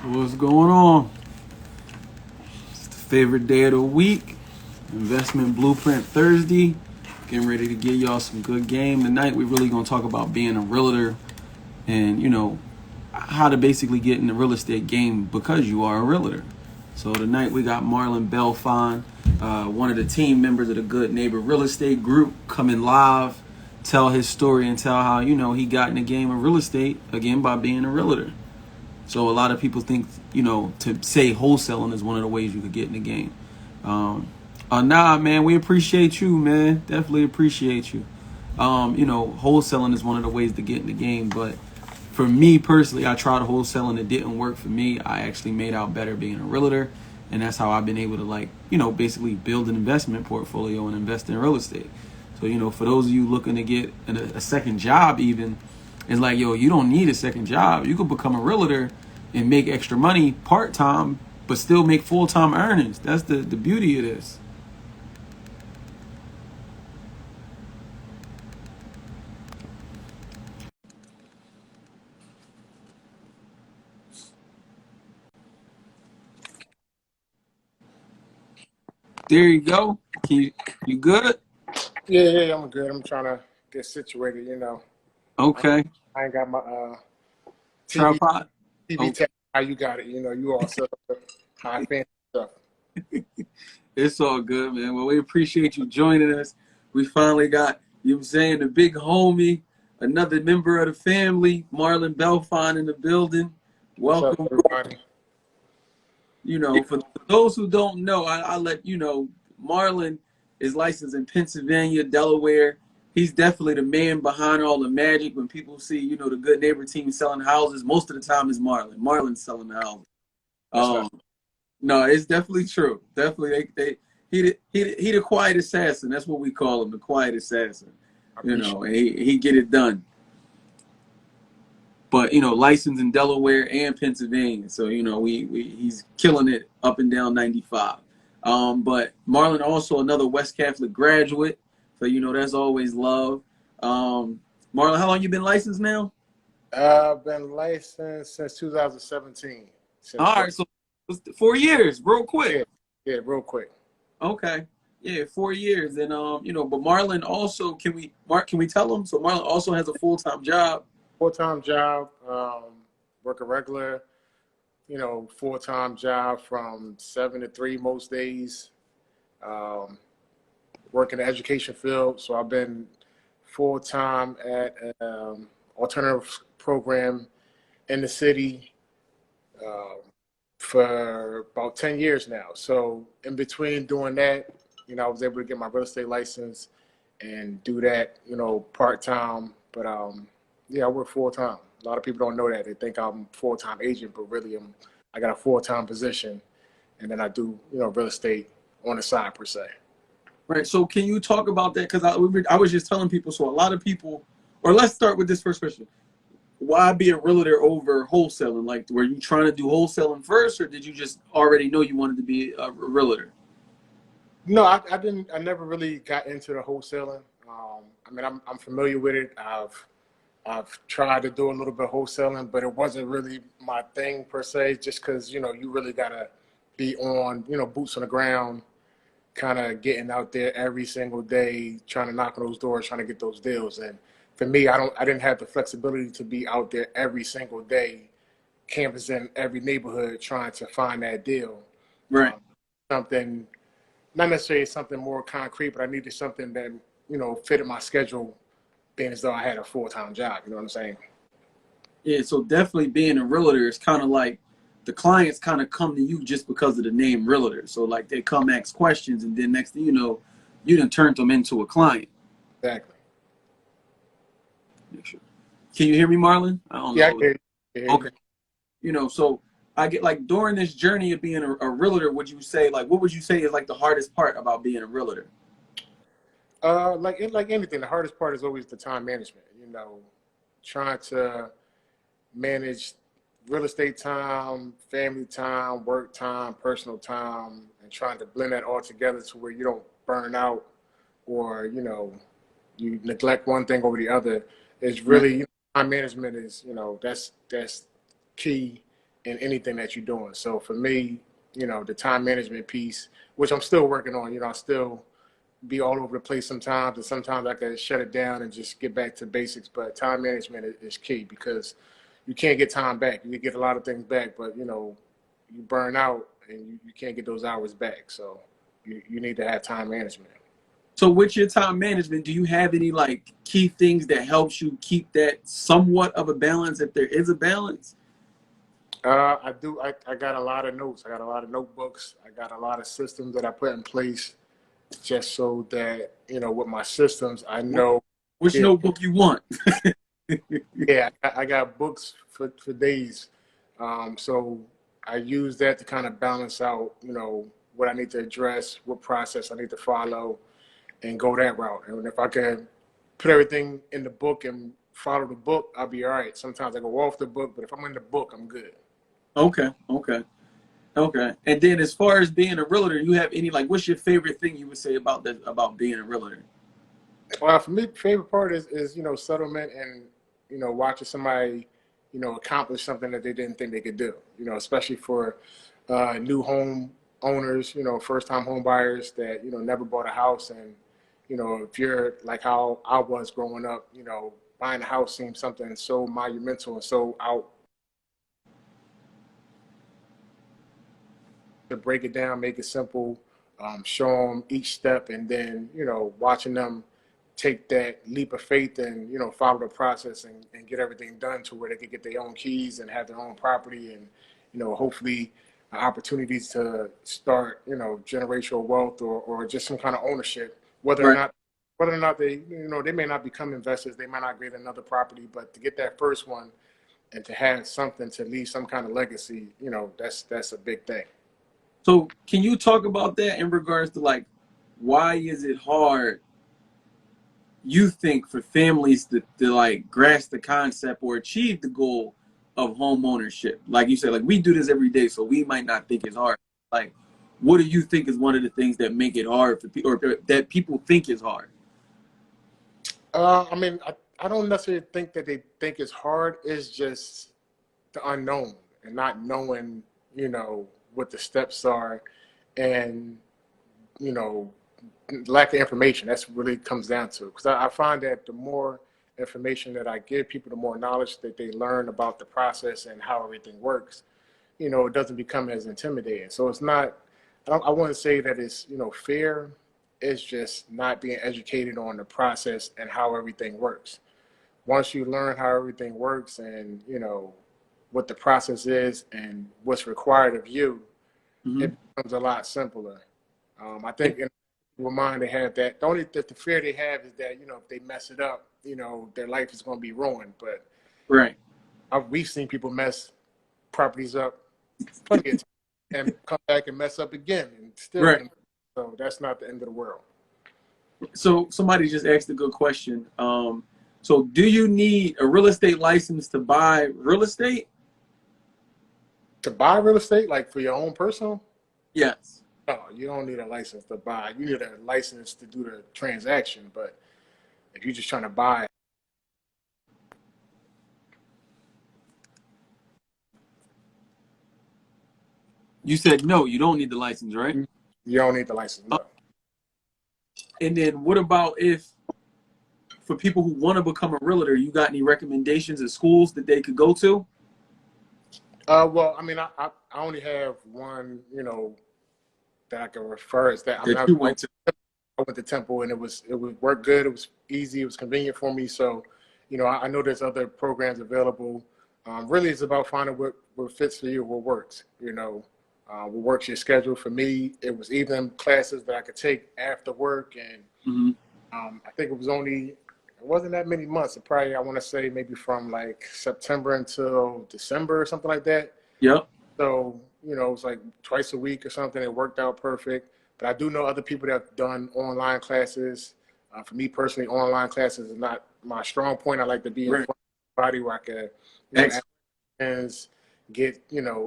What's going on? It's the favorite day of the week. Investment Blueprint Thursday. Getting ready to give y'all some good game tonight. We're really gonna talk about being a realtor and how to basically get in the real estate game because you are a realtor. So tonight we got Marlon Belfon, one of the team members of the Good Neighbor Real Estate Group, coming live, tell his story and tell how he got in the game of real estate again by being a realtor. So a lot of people think, to say wholesaling is one of the ways you could get in the game. Nah, man, we appreciate you, man. Definitely appreciate you. Wholesaling is one of the ways to get in the game. But for me personally, I tried wholesaling. It didn't work for me. I actually made out better being a realtor. And that's how I've been able to basically build an investment portfolio and invest in real estate. So, for those of you looking to get a second job even, it's like, yo, you don't need a second job. You could become a realtor and make extra money part-time, but still make full-time earnings. That's the beauty of this. There you go. You good? Yeah, I'm good. I'm trying to get situated, Okay. I ain't got my TV Tripod. TV Oh, tech. How you got it? You all set up high fancy stuff. it's all good, man. Well, we appreciate you joining us. We finally got, the big homie, another member of the family, Marlon Belfon in the building. What's up, Welcome. everybody? For those who don't know, I let you know, Marlon is licensed in Pennsylvania, Delaware. He's definitely the man behind all the magic. When people see, the Good Neighbor team selling houses, most of the time is Marlon. Marlon's selling the houses. That's not. No, it's definitely true. Definitely, he the quiet assassin. That's what we call him, the quiet assassin. I appreciate And he get it done. But licensed in Delaware and Pennsylvania, so he's killing it up and down 95. But Marlon also another West Catholic graduate, so that's always love. Marlon, how long you been licensed now? I've been licensed since 2017. Since All right, so 4 years, real yeah, quick. yeah, real quick. Okay, yeah, 4 years, and but Marlon also can we tell him? So Marlon also has a full-time job. Full-time job, work a regular, full-time job from 7 to 3 most days. Um, Work in the education field, so I've been full time at alternative program in the city um, for about 10 years now. So in between doing that, I was able to get my real estate license and do that, part time. But yeah, I work full time. A lot of people don't know that. They think I'm full time agent, but really I got a full time position, and then I do real estate on the side per se. Right. So can you talk about that? Because I was just telling people. So a lot of people, or let's start with this first question. Why be a realtor over wholesaling? Like, were you trying to do wholesaling first, or did you just already know you wanted to be a realtor? No, I didn't. I never really got into the wholesaling. I mean, I'm familiar with it. I've tried to do a little bit of wholesaling, but it wasn't really my thing per se. Just because you really gotta be on boots on the ground, kind of getting out there every single day, trying to knock on those doors, trying to get those deals. And for me, I didn't have the flexibility to be out there every single day, canvassing every neighborhood, trying to find that deal. Right. Um, Something not necessarily something more concrete, but I needed something that fitted my schedule, being as though I had a full time job. You know what I'm saying? Yeah. So definitely being a realtor is kind of like the clients kind of come to you just because of the name realtor. So like they come ask questions, and then next thing you know, you done turned them into a client. Exactly. Make sure. Can you hear me, Marlon? I don't Yeah, I know. hear you. I hear you. Okay. So I get like during this journey of being a realtor, would you say like what would you say is like the hardest part about being a realtor? Like anything, the hardest part is always the time management. Trying to manage real estate time, family time, work time, personal time, and trying to blend that all together to where you don't burn out or you neglect one thing over the other. Is Right. really time management is that's key in anything that you're doing. So for me, the time management piece, which I'm still working on, I still be all over the place sometimes, and sometimes I can shut it down and just get back to basics. But time management is key because you can't get time back. You can get a lot of things back, but you burn out and you can't get those hours back. So you need to have time management. So with your time management, do you have any like key things that helps you keep that somewhat of a balance if there is a balance? I do. I got a lot of notes. I got a lot of notebooks. I got a lot of systems that I put in place just so that, with my systems, I know. Which Yeah, notebook you want? yeah, I got books for days. So I use that to kind of balance out, what I need to address, what process I need to follow, and go that route. And if I can put everything in the book and follow the book, I'll be all right. Sometimes I go off the book, but if I'm in the book, I'm good. Okay, okay, okay. And then as far as being a realtor, you have any like what's your favorite thing you would say about that about being a realtor? Well, for me, favorite part is settlement and watching somebody accomplish something that they didn't think they could do. Especially for new home owners, first time home buyers that never bought a house, and if you're like how I was growing up, buying a house seemed something so monumental and so out. To break it down, make it simple, show them each step, and then watching them take that leap of faith and follow the process and get everything done to where they can get their own keys and have their own property and hopefully opportunities to start generational wealth or just some kind of ownership, Right. whether or not they they may not become investors, they might not get another property, but to get that first one and to have something to leave some kind of legacy, that's a big thing. So can you talk about that in regards to like why is it hard you think for families to like grasp the concept or achieve the goal of home ownership? Like you said, like we do this every day, so we might not think it's hard. Like, what do you think is one of the things that make it hard for people, or that people think is hard? I mean, I don't necessarily think that they think it's hard. It's just the unknown and not knowing, what the steps are, and you know, lack of information. That's really comes down to. Because I find that the more information that I give people, the more knowledge that they learn about the process and how everything works. It doesn't become as intimidating. So it's not. I wouldn't say that it's fear. It's just not being educated on the process and how everything works. Once you learn how everything works and what the process is and what's required of you, Mm-hmm. it becomes a lot simpler. I think in people's mind they have that. The only the fear they have is that if they mess it up, their life is going to be ruined. But Right. we've seen people mess properties up plenty of times and come back and mess up again and still Right. get them. So that's not the end of the world. So somebody just asked a good question. So do you need a real estate license to buy real estate? To buy real estate, like for your own personal, Yes. no, you don't need a license to buy. You need a license to do the transaction. But if you're just trying to buy, You said no, you don't need the license, right? you don't need the license. No. And then what about if for people who want to become a realtor, you got any recommendations of schools that they could go to? Well, I mean, I only have one, that I can refer. Is that I mean, That you went to. I went to Temple and it would work good. It was easy. It was convenient for me. So, I know there's other programs available. Really, it's about finding what fits for you, what works. What works your schedule. For me, it was evening classes that I could take after work, and Mm-hmm. I think it wasn't that many months. It probably I want to say maybe from like September until December or something like that. Yep. So, it was like twice a week or something. It worked out perfect. But I do know other people that have done online classes. For me personally, online classes is not my strong point. I like to be in Right. front of somebody where I could, ask Excellent. questions, get,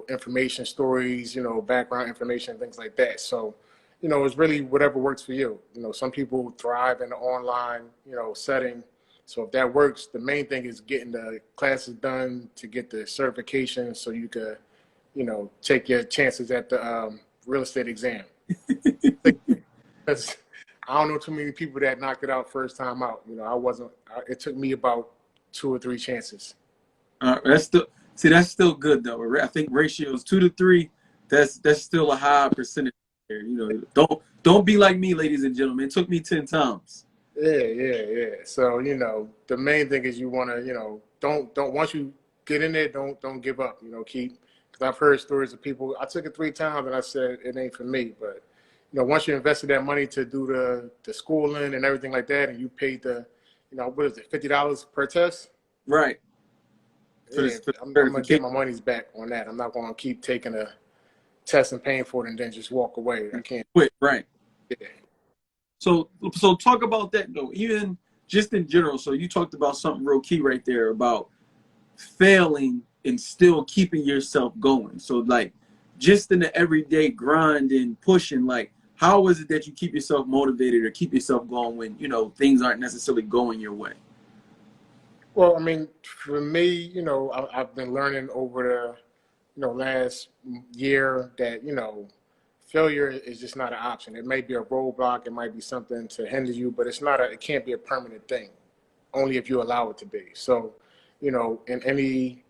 information, stories, background information, things like that. So, it's really whatever works for you. Some people thrive in the online, setting. So if that works, the main thing is getting the classes done to get the certification so you could take your chances at the real estate exam. 'Cause I don't know too many people that knocked it out first time out. I wasn't. It took me about 2 or 3 chances. That's still good though. I think ratios 2 to 3. That's still a high percentage there. Don't be like me, ladies and gentlemen. It took me 10 times. Yeah. So the main thing is you want to don't once you get in there, don't give up. Keep, because I've heard stories of people. I took it 3 times and I said it ain't for me. But once you invested that money to do the schooling and everything like that, and you paid what is it, $50 per test? Right. Yeah, I'm gonna get my money's back on that. I'm not gonna keep taking a test and paying for it and then just walk away. I can't quit. Right. Yeah. So talk about that though, even just in general. So you talked about something real key right there about failing and still keeping yourself going. So like just in the everyday grind and pushing, like how is it that you keep yourself motivated or keep yourself going when, things aren't necessarily going your way? Well, I mean, for me, I've been learning over the last year that, failure is just not an option. It may be a roadblock, it might be something to hinder you, but it can't be a permanent thing, only if you allow it to be. So, in any,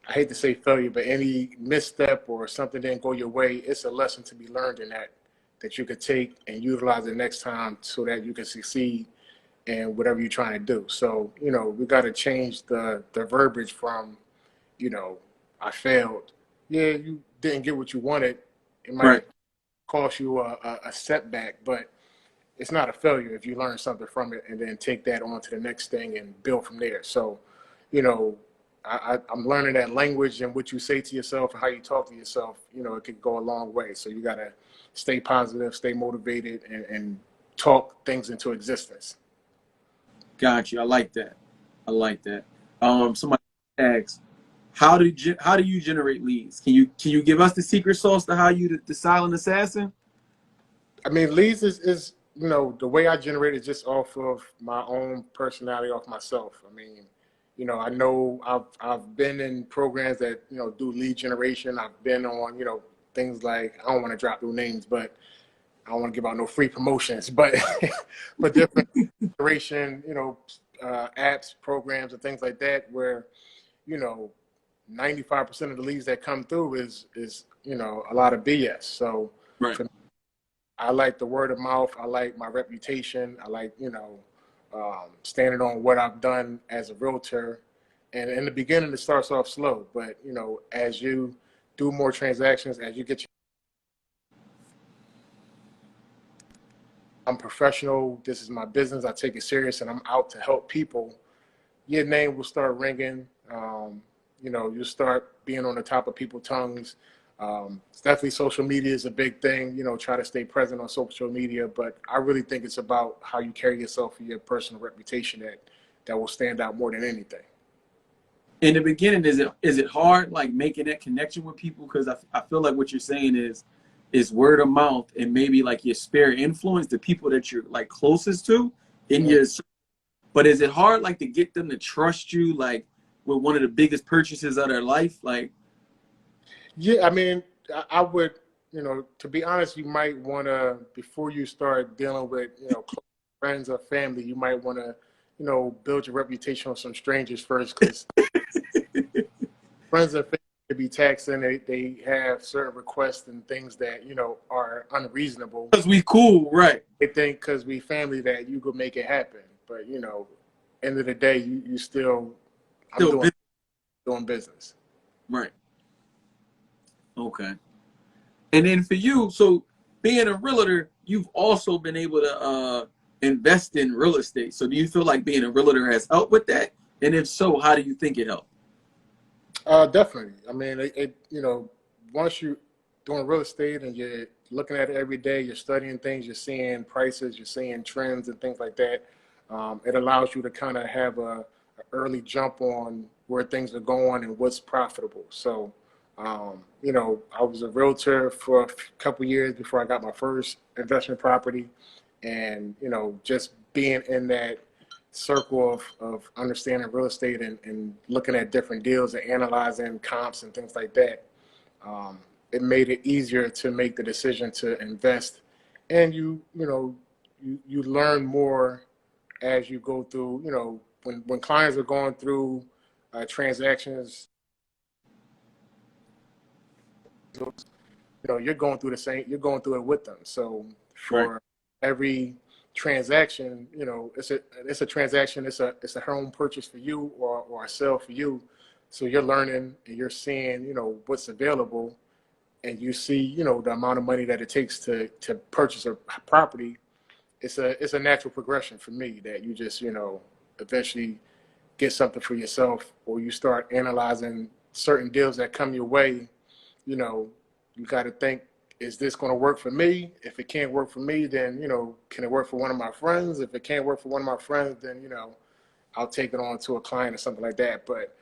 I hate to say failure, but any misstep or something didn't go your way, it's a lesson to be learned in that you could take and utilize the next time so that you can succeed in whatever you're trying to do. So, we got to change the verbiage from, I failed. Yeah, you didn't get what you wanted. It might Right. cost you a setback, but it's not a failure if you learn something from it and then take that on to the next thing and build from there. So, I'm learning that language and what you say to yourself and how you talk to yourself, it could go a long way. So you got to stay positive, stay motivated, and talk things into existence. Got you. I like that. Somebody asks, how do you generate leads? Can you give us the secret sauce to how you the silent assassin? I mean, leads is the way I generate is just off of my own personality, off myself. I mean, I know I've been in programs that do lead generation. I've been on things like, I don't want to drop no names, but I don't want to give out no free promotions, but but different generation apps, programs, and things like that, where 95% of the leads that come through is a lot of BS. So Right. for me, I like the word of mouth. I like my reputation. I like standing on what I've done as a realtor. And in the beginning, it starts off slow, but as you do more transactions, as you get I'm professional. This is my business. I take it serious, and I'm out to help people. Your name will start ringing. You'll start being on the top of people's tongues. It's definitely social media is a big thing. Try to stay present on social media, but I really think it's about how you carry yourself and your personal reputation that will stand out more than anything. In the beginning, is it hard like making that connection with people? Because I feel like what you're saying is word of mouth and maybe like your spare influence, the people that you're like closest to in your. But is it hard like to get them to trust you like with one of the biggest purchases of their life? Like, Yeah, I mean, I would, to be honest, you might want to, before you start dealing with, close friends or family, you might want to, build your reputation on some strangers first, because friends and family can be taxing. They have certain requests and things that, are unreasonable. because we cool, right? They think because we family that you could make it happen. But, end of the day, you still, doing business. Right. Okay. And then for you, so being a realtor, you've also been able to invest in real estate. So do you feel like being a realtor has helped with that? And if so, how do you think it helped? Definitely. I mean, once you doing real estate and you're looking at it every day, you're studying things, you're seeing prices, you're seeing trends and things like that. It allows you to kind of have a early jump on where things are going and what's profitable. So, I was a realtor for a couple years before I got my first investment property, and just being in that circle of understanding real estate and looking at different deals and analyzing comps and things like that, it made it easier to make the decision to invest. And you learn more as you go through, when clients are going through transactions, you're going through you're going through it with them. So Right. for every transaction, it's a transaction, it's a home purchase for you or a sale for you. So you're learning and you're seeing, what's available, and you see, the amount of money that it takes to purchase a property. It's a natural progression for me that you just, eventually get something for yourself, or you start analyzing certain deals that come your way. you know, you got to think, is this going to work for me? If it can't work for me, then, can it work for one of my friends? If it can't work for one of my friends, then, I'll take it on to a client or something like that. But,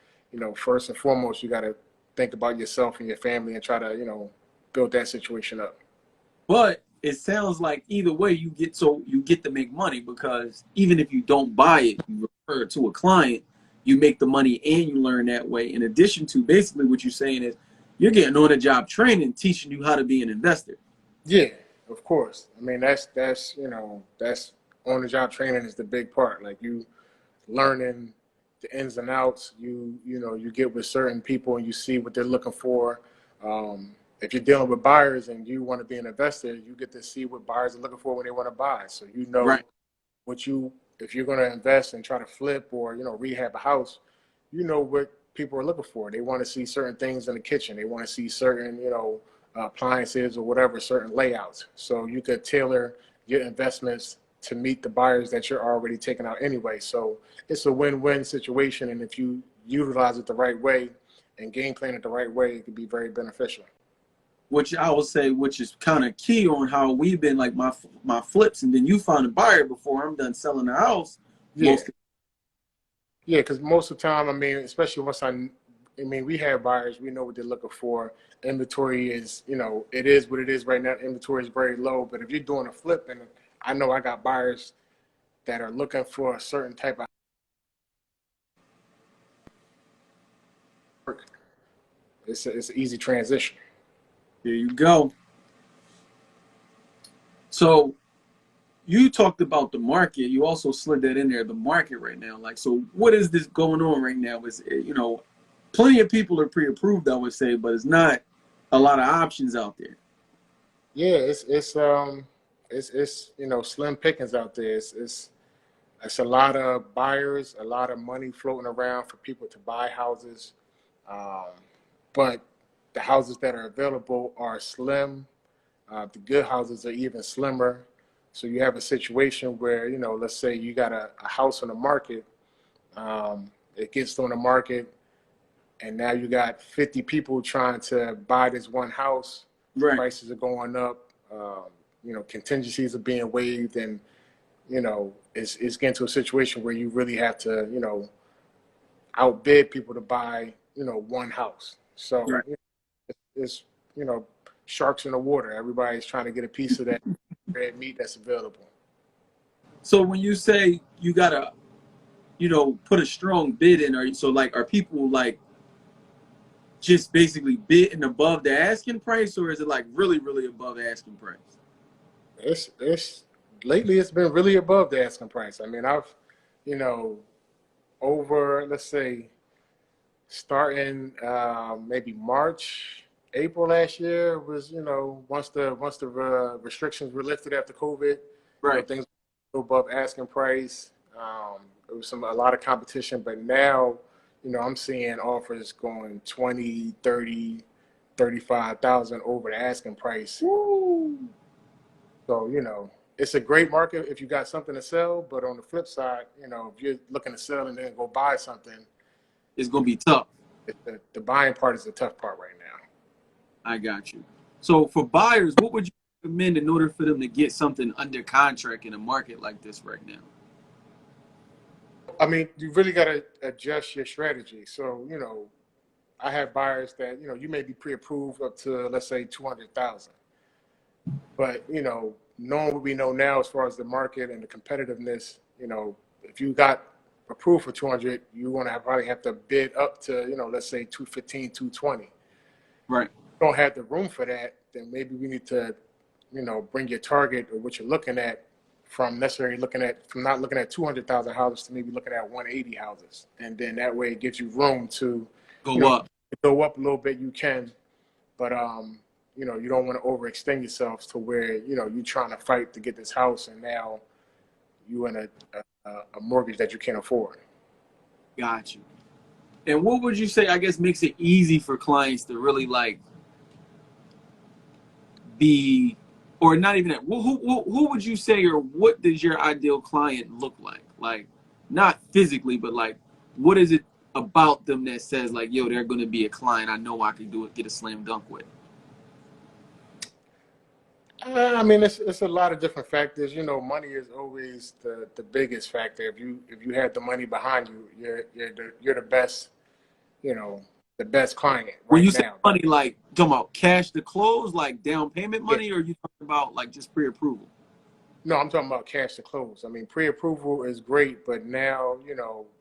first and foremost, you got to think about yourself and your family and try to, build that situation up. But it sounds like either way you get to make money, because even if you don't buy it, you refer it to a client, you make the money and you learn that way. In addition to basically what you're saying is you're getting on the job training, teaching you how to be an investor. Yeah, of course. I mean, that's on the job training is the big part. Like, you learning the ins and outs. You get with certain people and you see what they're looking for. If you're dealing with buyers and you want to be an investor, you get to see what buyers are looking for when they want to buy. So Right. if you're going to invest and try to flip or rehab a house, you know what people are looking for. They want to see certain things in the kitchen. They want to see certain appliances or whatever, certain layouts. So you could tailor your investments to meet the buyers that you're already taking out anyway. So it's a win-win situation, and if you utilize it the right way and game plan it the right way, it could be very beneficial. Which I would say, which is kind of key on how we've been, like my flips, and then you find a buyer before I'm done selling the house. Yeah, yeah, because most of the time, I mean, especially we have buyers, we know what they're looking for. Inventory is, it is what it is right now. Inventory is very low, but if you're doing a flip, and I know I got buyers that are looking for a certain type of work, it's an easy transition. There you go. So you talked about the market. You also slid that in there, the market right now. Like, so what is this going on right now? Is, plenty of people are pre-approved, I would say, but it's not a lot of options out there. Yeah, it's slim pickings out there. It's a lot of buyers, a lot of money floating around for people to buy houses, um, but the houses that are available are slim. The good houses are even slimmer. So you have a situation where, let's say you got a house on the market, it gets on the market, and now you got 50 people trying to buy this one house. Right. Prices are going up. Contingencies are being waived, and it's getting to a situation where you really have to outbid people to buy one house. So Right. it's sharks in the water. Everybody's trying to get a piece of that red meat that's available. So when you say you gotta, put a strong bid in, are people like just basically bidding above the asking price, or is it like really, really above the asking price? It's lately it's been really above the asking price. I mean, I've you know over, let's say, starting maybe March, April last year was, once the restrictions were lifted after COVID, Right. things were above asking price. There was a lot of competition, but now, I'm seeing offers going 20, 30, 35,000 over the asking price. Woo. So, it's a great market if you got something to sell, but on the flip side, if you're looking to sell and then go buy something, It's gonna be tough. the buying part is the tough part right now. I got you. So for buyers, what would you recommend in order for them to get something under contract in a market like this right now? I mean, you really got to adjust your strategy. So, I have buyers that, you may be pre-approved up to, let's say, 200,000. But, knowing what we know now as far as the market and the competitiveness, if you got approved for 200, you want to probably have to bid up to, let's say 215, 220. Right. don't have the room for that, then maybe we need to, bring your target or what you're looking at from not looking at 200,000 houses to maybe looking at 180 houses, and then that way it gives you room to, you Go know, up. go up a little bit. You can, but you don't want to overextend yourselves to where you're trying to fight to get this house, and now you in a mortgage that you can't afford. Got you. And what would you say, I guess, makes it easy for clients to really like be, or not even that, who would you say, or what does your ideal client look like? Like, not physically, but like, what is it about them that says like, yo, they're going to be a client I know I can do it, get a slam dunk with? I mean, it's a lot of different factors. Money is always the biggest factor. If you have the money behind you, you're the best. The best client When right you say now. money, like, talking about cash to close, like down payment Yeah. money, or are you talking about like just pre-approval? No, I'm talking about cash to close. I mean, pre-approval is great, but now,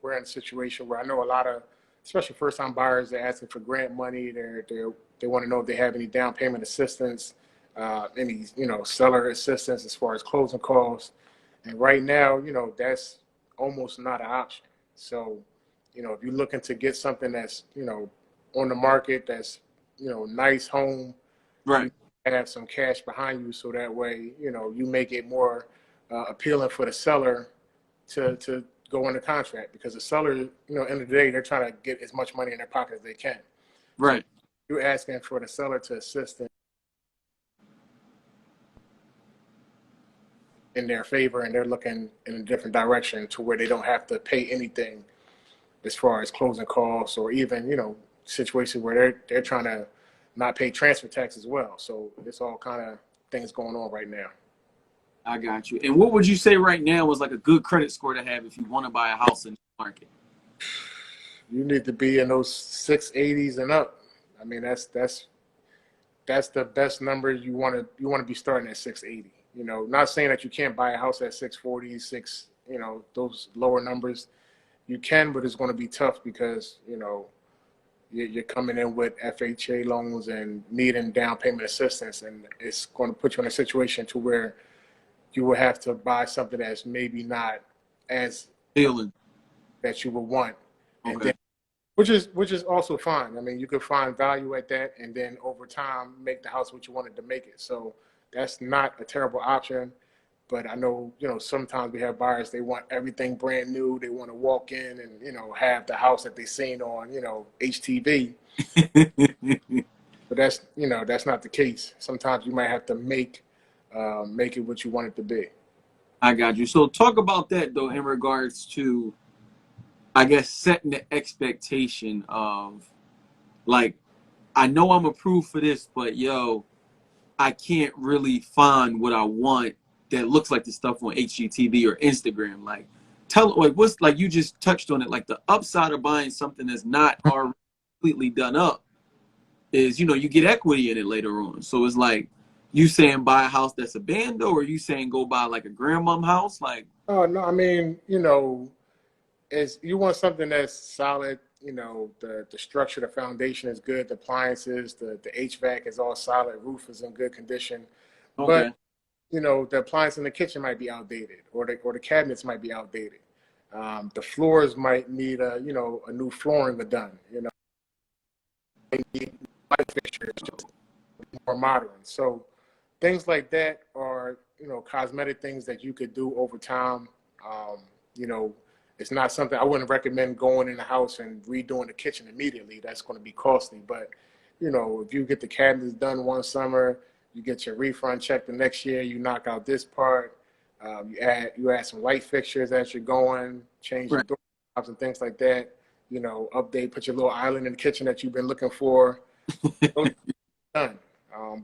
we're in a situation where I know a lot of, especially first-time buyers, they're asking for grant money. They want to know if they have any down payment assistance, any, seller assistance as far as closing costs. And right now, that's almost not an option. So, if you're looking to get something that's, on the market, that's, nice home, Right. you have some cash behind you, so that way you make it more appealing for the seller to go into contract, because the seller, end of the day, they're trying to get as much money in their pocket as they can. So Right. you're asking for the seller to assist in their favor, and they're looking in a different direction to where they don't have to pay anything as far as closing costs, or even situations where they're trying to not pay transfer tax as well. So it's all kind of things going on right now. I got you. And what would you say right now is like a good credit score to have if you want to buy a house in the market? You need to be in those 680s and up. I mean, that's the best number. You want to be starting at 680. Not saying that you can't buy a house at 640, those lower numbers. You can, but it's going to be tough because you're coming in with FHA loans and needing down payment assistance, and it's going to put you in a situation to where you will have to buy something that's maybe not as Feeling. that you would want, and Okay. then which is also fine. I mean, you could find value at that, and then over time make the house what you wanted to make it. So that's not a terrible option. But I know, sometimes we have buyers, they want everything brand new. They want to walk in and, have the house that they seen on, HTV. But that's not the case. Sometimes you might have to make it what you want it to be. I got you. So talk about that though in regards to, I guess, setting the expectation of like, I know I'm approved for this, but yo, I can't really find what I want that looks like the stuff on HGTV or Instagram. Like, what's, like, you just touched on it. Like, the upside of buying something that's not already completely done up is, you get equity in it later on. So it's like, you saying buy a house that's abandoned, or you saying go buy like a grandmom house? Like, Oh, no, I mean, is you want something that's solid. The structure, the foundation is good, the appliances, the HVAC is all solid, roof is in good condition. But okay, the appliance in the kitchen might be outdated, or the cabinets might be outdated. The floors might need a new flooring done. They need light fixtures, just more modern. So things like that are cosmetic things that you could do over time. Um, you know, it's not something I wouldn't recommend going in the house and redoing the kitchen immediately. That's going to be costly. But if you get the cabinets done one summer, you get your refund check the next year, you knock out this part, you add some light fixtures as you're going, change your right. door knobs and things like that. Update, put your little island in the kitchen that you've been looking for. Those are done.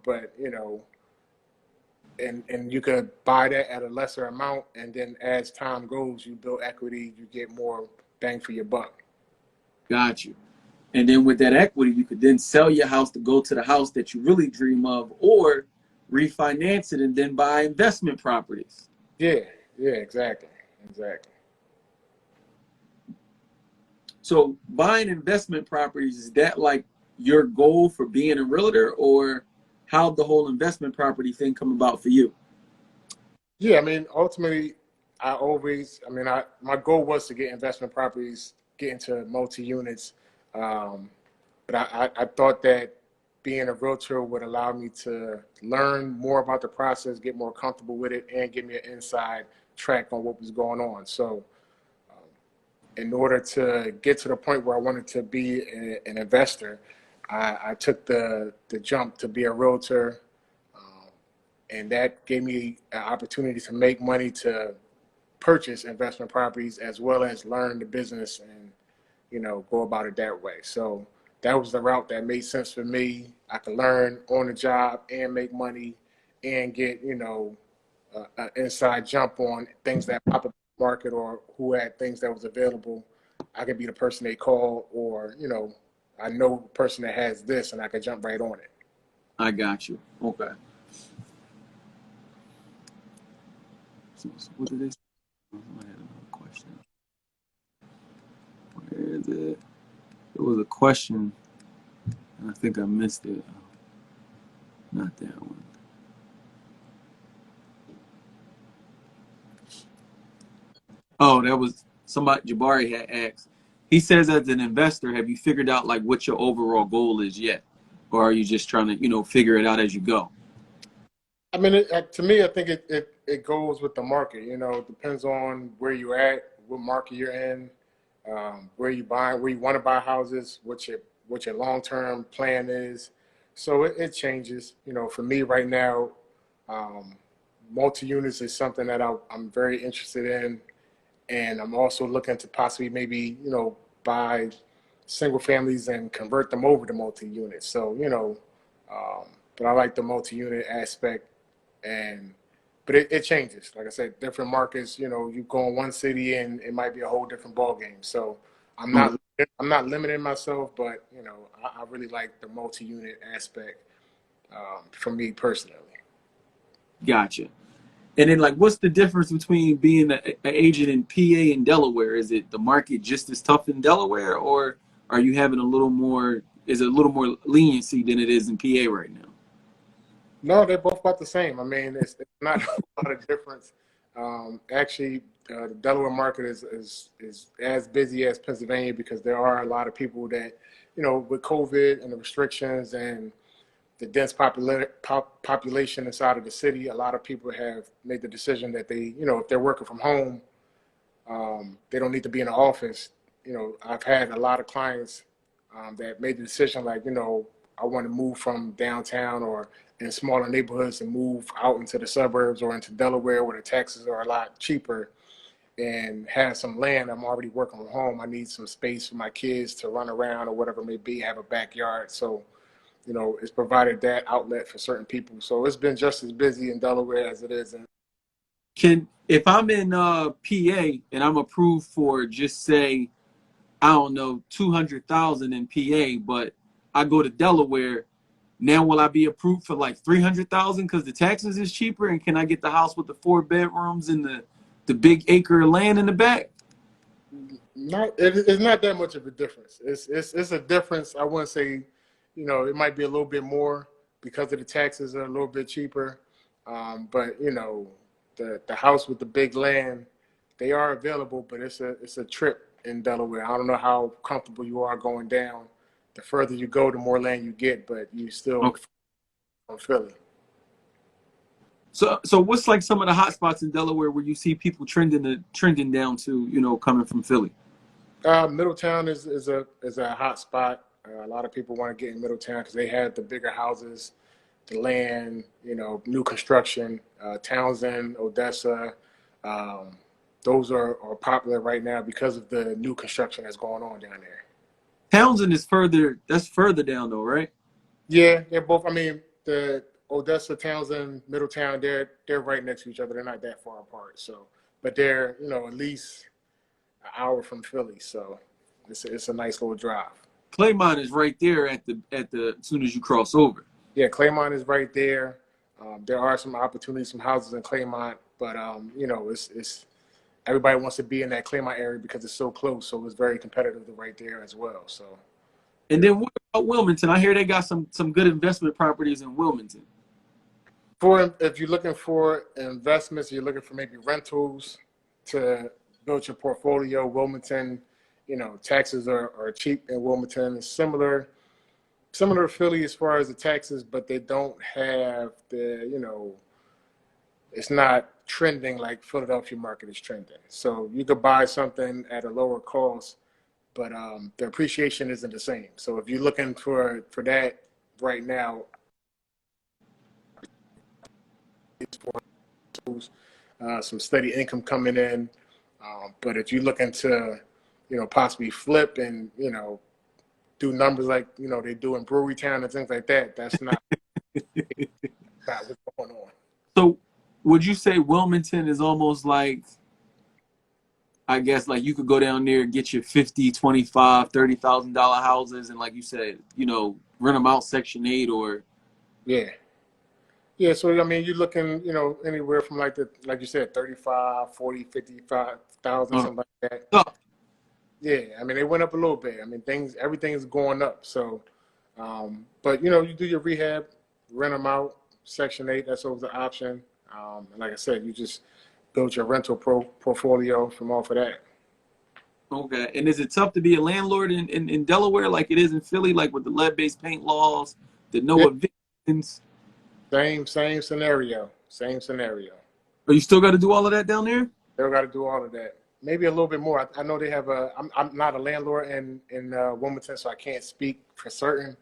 But and you could buy that at a lesser amount, and then as time goes, you build equity, you get more bang for your buck. Got you. And then with that equity, you could then sell your house to go to the house that you really dream of, or refinance it and then buy investment properties. Yeah, yeah, exactly. So buying investment properties, is that like your goal for being a realtor, or how the whole investment property thing come about for you? Yeah, I mean, ultimately, my goal was to get investment properties, get into multi units, but I thought that being a realtor would allow me to learn more about the process, get more comfortable with it, and give me an inside track on what was going on. So, in order to get to the point where I wanted to be an investor, I took the jump to be a realtor, and that gave me an opportunity to make money to purchase investment properties as well as learn the business and go about it that way. So that was the route that made sense for me. I could learn on the job and make money and get an inside jump on things that pop up in the market or who had things that was available. I could be the person they call, or I know the person that has this and I could jump right on it. I got you. Okay. So what did they say? I had another question. Where is it? It was a question, and I think I missed it. Not that one. Oh, that was somebody Jabari had asked. He says, as an investor, have you figured out like what your overall goal is yet, or are you just trying to figure it out as you go? I mean, to me, I think it goes with the market. It depends on where you're at, what market you're in, where you buy, where you want to buy houses, what your long term plan is. So it changes. For me right now, um, multi units is something that I'm very interested in, and I'm also looking to possibly maybe buy single families and convert them over to multi units. So but I like the multi unit aspect, and but it changes. Like I said, different markets. You go in one city and it might be a whole different ball game. So I'm Oh, not I'm not limiting myself, but I really like the multi unit aspect for me personally. gotcha. And then, like, what's the difference between being an agent in PA and Delaware? Is it the market just as tough in Delaware, or are you having a little more? Is it a little more leniency than it is in PA right now? No, they're both about the same. I mean, it's not a lot of difference. Actually, the Delaware market is as busy as Pennsylvania because there are a lot of people that, with COVID and the restrictions and the dense population inside of the city, a lot of people have made the decision that they, if they're working from home, they don't need to be in the office. I've had a lot of clients that made the decision, like, I want to move from downtown or in smaller neighborhoods and move out into the suburbs or into Delaware where the taxes are a lot cheaper and have some land. I'm already working from home. I need some space for my kids to run around or whatever it may be, have a backyard. So, it's provided that outlet for certain people. So it's been just as busy in Delaware as it is in. Can if I'm in PA and I'm approved for just say I don't know 200,000 in PA, but I go to Delaware. Now will I be approved for like 300,000 because the taxes is cheaper? And can I get the house with the 4 bedrooms and the big acre of land in the back? It's not that much of a difference. It's a difference. I wouldn't say, it might be a little bit more because of the taxes are a little bit cheaper. But the house with the big land, they are available, but it's a trip in Delaware. I don't know how comfortable you are going down. The further you go, the more land you get, but you still Okay. from Philly. So what's like some of the hot spots in Delaware where you see people trending down to coming from Philly? Middletown is a hot spot. A lot of people want to get in Middletown because they have the bigger houses, the land, new construction. Townsend, Odessa, um, those are popular right now because of the new construction that's going on down there. Townsend is further. That's further down though, right? Yeah, they're both. I mean, the Odessa, Townsend, Middletown, they're right next to each other. They're not that far apart. So, but they're at least an hour from Philly. So, it's a nice little drive. Claymont is right there at the as soon as you cross over. Yeah, Claymont is right there. There are some opportunities, some houses in Claymont, but it's everybody wants to be in that Claymont area because it's so close. So it's very competitive right there as well. So And then what about Wilmington? I hear they got some good investment properties in Wilmington. For if you're looking for investments, you're looking for maybe rentals to build your portfolio. Wilmington, taxes are cheap in Wilmington. It's similar to Philly as far as the taxes, but they don't have it's not trending like Philadelphia market is trending. So you could buy something at a lower cost, but the appreciation isn't the same. So if you're looking for that right now, it's for some steady income coming in. But if you're looking to, possibly flip and, do numbers like, they do in Brewery Town and things like that, that's not what's going on. So would you say Wilmington is almost like, I guess, like you could go down there and get your 50, 25, $30,000 houses and like you said, rent them out Section 8 or Yeah. Yeah, so I mean, you're looking, anywhere from like you said, 35, 40, 55,000, something like that. oh, Yeah, I mean, they went up a little bit. I mean, everything is going up. So, but you do your rehab, rent them out, Section 8. That's always the option. And like I said, you just build your rental portfolio from off of that. okay. And is it tough to be a landlord in Delaware like it is in Philly, like with the lead-based paint laws, the no Yeah, evictions? same scenario. Same scenario. But you still got to do all of that down there? They've got to do all of that. Maybe a little bit more. I know they have I'm not a landlord in Wilmington, so I can't speak for certain.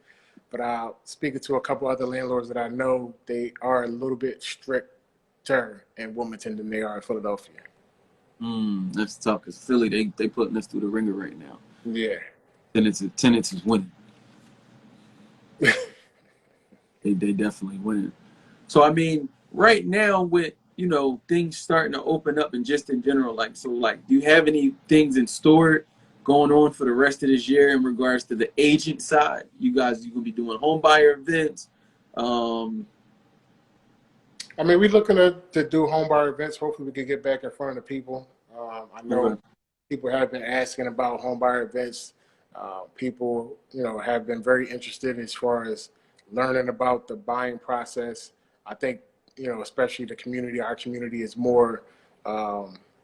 But speaking to a couple other landlords that I know, they are a little bit stricter in Wilmington than they are in Philadelphia. That's tough because Philly, they putting us through the ringer right now. Yeah. Tenants is winning. They definitely winning. So I mean, right now with things starting to open up and just in general, like do you have any things in store going on for the rest of this year in regards to the agent side? You gonna be doing home buyer events? I mean, we're looking to do home buyer events. Hopefully, we can get back in front of the people. I know Okay. people have been asking about home buyer events. People, have been very interested as far as learning about the buying process. I think, especially our community is more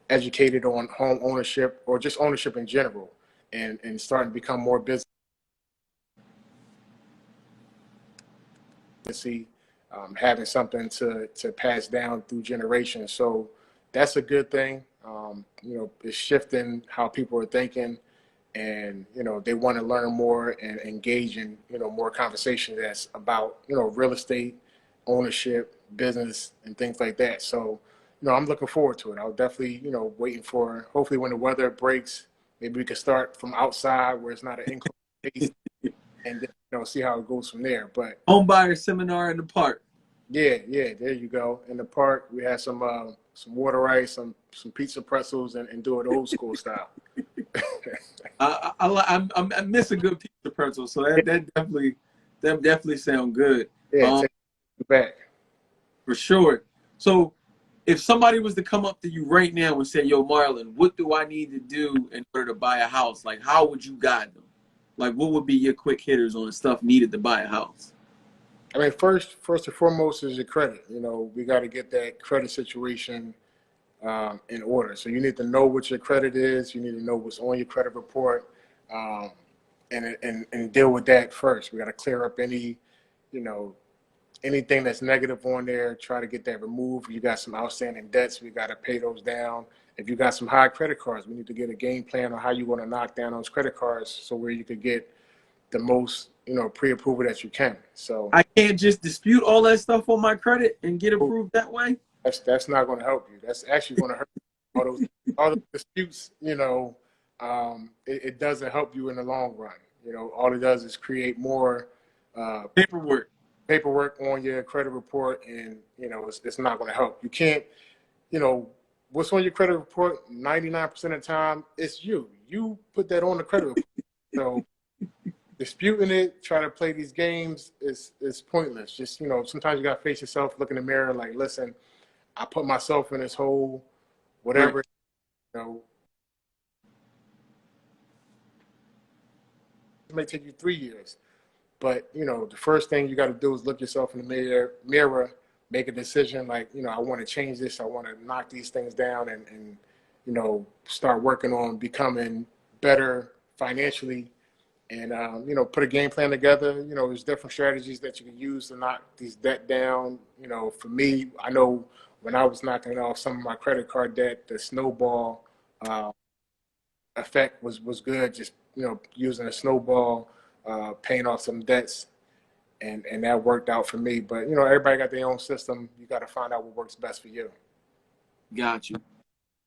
educated on home ownership or just ownership in general, and starting to become more business. Having something to pass down through generations. So that's a good thing. It's shifting how people are thinking, and they want to learn more and engage in more conversation that's about real estate, ownership, business, and things like that. So I'm looking forward to it. I'll definitely waiting for hopefully when the weather breaks, maybe we can start from outside where it's not an enclosed space, and then, see how it goes from there. But Home buyer seminar in the park. yeah, there you go. In the park, we had some water ice, some pizza pretzels, and do it old school style. I miss a good pizza pretzel, so that definitely sound good. Yeah, take it back. For sure. So if somebody was to come up to you right now and say, "Yo, Marlon, what do I need to do in order to buy a house?" Like, how would you guide them? Like, what would be your quick hitters on the stuff needed to buy a house? I mean, first and foremost is your credit. We got to get that credit situation in order. So you need to know what your credit is. You need to know what's on your credit report, and deal with that first. We got to clear up anything that's negative on there. Try to get that removed. If you got some outstanding debts, we got to pay those down. If you got some high credit cards, we need to get a game plan on how you want to knock down those credit cards, so where you could get the most pre-approval that you can. So I can't just dispute all that stuff on my credit and get approved that way. that's not going to help you. That's actually going to hurt you. All those disputes. It doesn't help you in the long run. All it does is create more Paperwork. on your credit report, and it's not going to help. You can't. What's on your credit report 99% of the time, it's you. You put that on the credit report. So disputing it, trying to play these games is pointless. Just, sometimes you got to face yourself, look in the mirror, like, listen, I put myself in this hole, whatever, Right. It may take you 3 years. But, the first thing you got to do is look yourself in the mirror, make a decision like, I want to change this. I want to knock these things down and start working on becoming better financially and, put a game plan together. There's different strategies that you can use to knock these debt down. For me, I know when I was knocking off some of my credit card debt, the snowball uh, effect was good. Just, using a snowball, paying off some debts, and that worked out for me. But everybody got their own system. You got to find out what works best for you. Got you.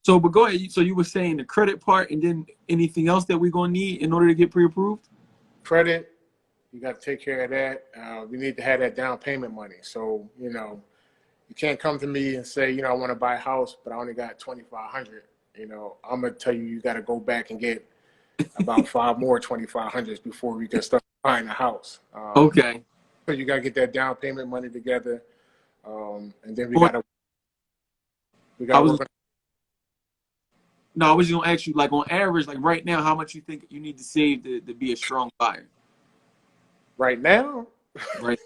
So, but go ahead. So you were saying the credit part, and then anything else that we're gonna need in order to get pre-approved? Credit, you got to take care of that. We need to have that down payment money. So you can't come to me and say, I want to buy a house, but I only got 2,500. I'm gonna tell you, you got to go back and get about 5 more 2,500s before we can start buying a house. Okay. So you got to get that down payment money together, and then we Well, got I to was work on no, I was just gonna ask you, like on average, like right now, how much you think you need to save to be a strong buyer? right now. Right.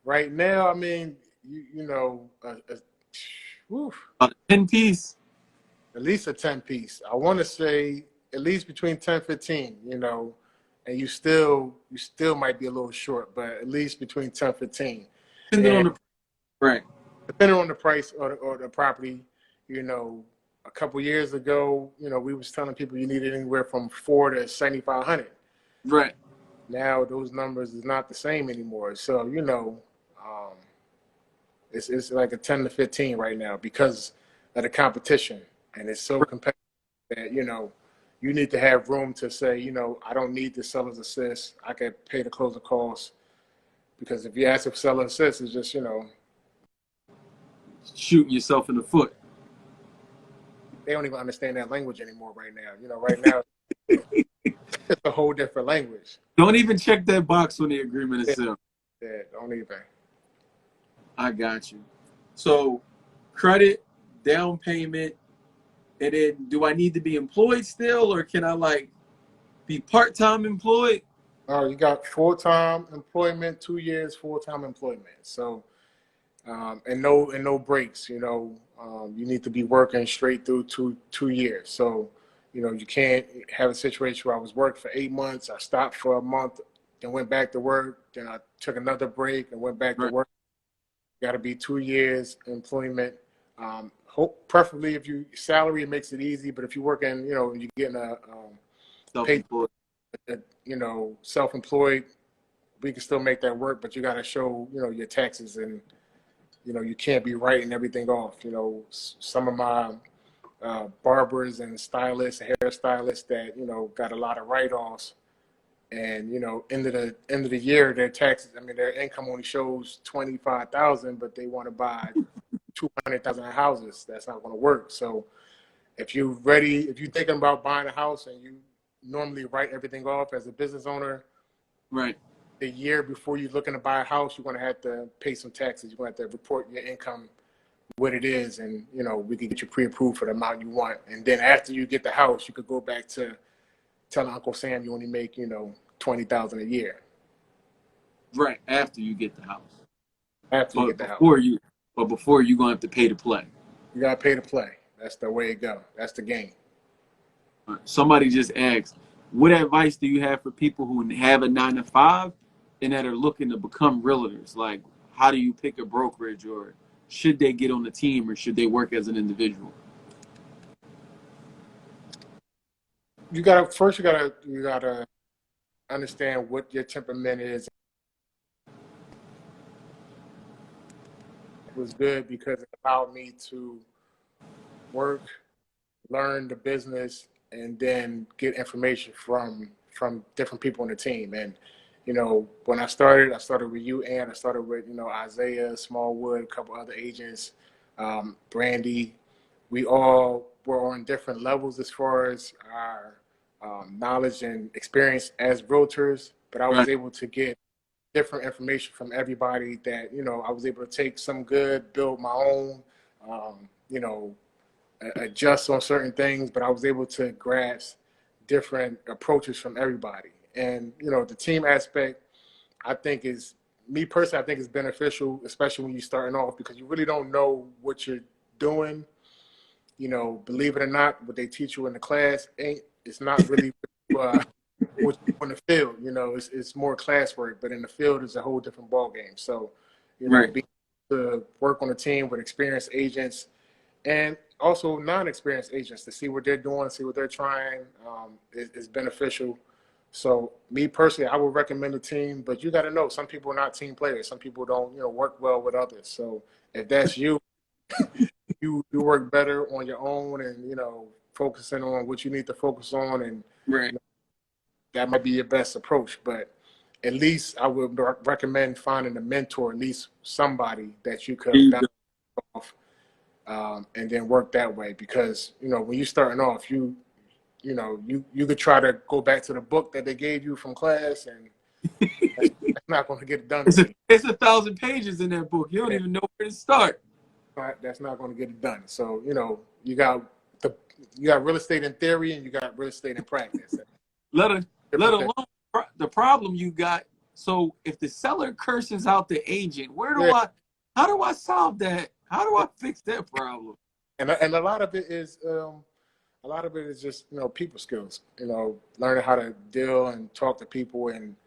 Right now, I mean, whew, 10 piece. at least a 10 piece. I want to say at least between 10, 15, and you still might be a little short, but at least between 10, 15. Depending on And the right. depending on the price or the property, a couple years ago, we was telling people you needed anywhere from 4 to 7,500. Right. Now those numbers is not the same anymore. So, it's like a 10 to 15 right now because of the competition. And it's so competitive that, you need to have room to say, I don't need the seller's assist. I can pay the closing costs. Because if you ask for seller's assist, it's just, Shooting yourself in the foot. they don't even understand that language anymore right now. Right now, it's a whole different language. Don't even check that box on the agreement itself. Yeah, don't even. I got you. So, credit, down payment, and then do I need to be employed still, or can I like be part-time employed? You got full-time employment, 2 years full-time employment. So, and no breaks. You need to be working straight through 2 years. So, you can't have a situation where I was working for 8 months. I stopped for a month, then went back to work. Then I took another break and went back to Right. work. Got to be 2 years employment. Preferably if you salary, it makes it easy. But if you're working, you're getting paid, Self-employed. self-employed, we can still make that work. But you got to show, your taxes and you can't be writing everything off. Some of my barbers and stylists, hairstylists that got a lot of write-offs, and end of the year, their taxes. I mean, their income only shows 25,000, but they want to buy 200,000 houses. That's not going to work. So if you're thinking about buying a house and you normally write everything off as a business owner, Right. the year before you're looking to buy a house, you're going to have to pay some taxes. You're going to have to report your income, what it is, and we can get you pre-approved for the amount you want. And then after you get the house, you could go back to telling Uncle Sam you only make 20,000 a year. Right. After you get the house. After you But get the house, before you gonna have to pay to play. you got to pay to play. That's the way it go. That's the game. Somebody just asked, what advice do you have for people who have a 9 to 5 and that are looking to become realtors? Like, how do you pick a brokerage, or should they get on the team, or should they work as an individual? You gotta understand what your temperament is. It was good because it allowed me to work, learn the business, and then get information from different people on the team. And when I started with you, and I started with Isaiah Smallwood, a couple other agents, Brandy. We all were on different levels as far as our knowledge and experience as realtors, but I was Right. able to get different information from everybody that I was able to take some good, build my own, um, you know adjust on certain things, but I was able to grasp different approaches from everybody. And, you know, the team aspect, I think is, me personally, I think is beneficial, especially when you're starting off, because you really don't know what you're doing. You know, believe it or not, what they teach you in the class it's not really what you do in the field. You know, it's more classwork, but in the field it's a whole different ball game. So, you know, Right. being able to work on a team with experienced agents and also non-experienced agents to see what they're doing, see what they're trying, is beneficial. So me personally, I would recommend a team, but you got to know some people are not team players. Some people don't, you know, work well with others. So if that's you, you work better on your own, and you know, focusing on what you need to focus on, and Right. you know, that might be your best approach. But at least I would recommend finding a mentor, at least somebody that you There could you bounce go. off, and then work that way. Because you know, when you're starting off, you know, you could try to go back to the book that they gave you from class, and that's not going to get it done for you. It's 1,000 pages in that book. You don't even know where to start. That's not going to get it done. So you know, you got real estate in theory, and you got real estate in practice. Let alone the problem you got. So if the seller curses out the agent, Yeah. how do I solve that? How do I fix that problem? And a lot of it is just, you know, people skills. You know, learning how to deal and talk to people and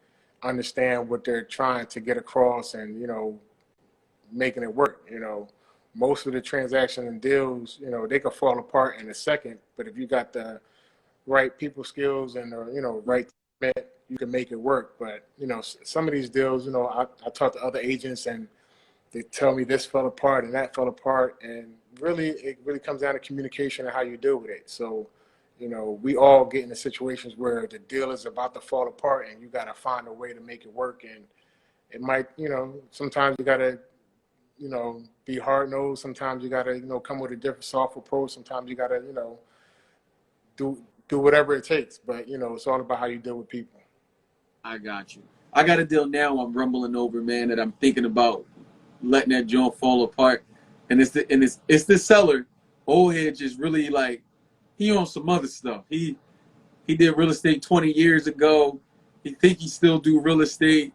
understand what they're trying to get across, and you know, making it work. You know, most of the transaction and deals, you know, they could fall apart in a second, but if you got the right people skills and you know, right fit, you can make it work. But you know, some of these deals, you know, I talk to other agents and they tell me this fell apart and that fell apart, and really it really comes down to communication and how you deal with it. So you know, we all get into situations where the deal is about to fall apart and you got to find a way to make it work. And it might, you know, sometimes you got to, you know, be hard nosed. Sometimes you got to, you know, come with a different soft approach. Sometimes you got to, you know, do whatever it takes. But you know, it's all about how you deal with people. I got you. I got a deal now I'm rumbling over, man, that I'm thinking about letting that joint fall apart. And it's the seller. Old head just really like he on some other stuff. He did real estate 20 years ago. He think he still do real estate.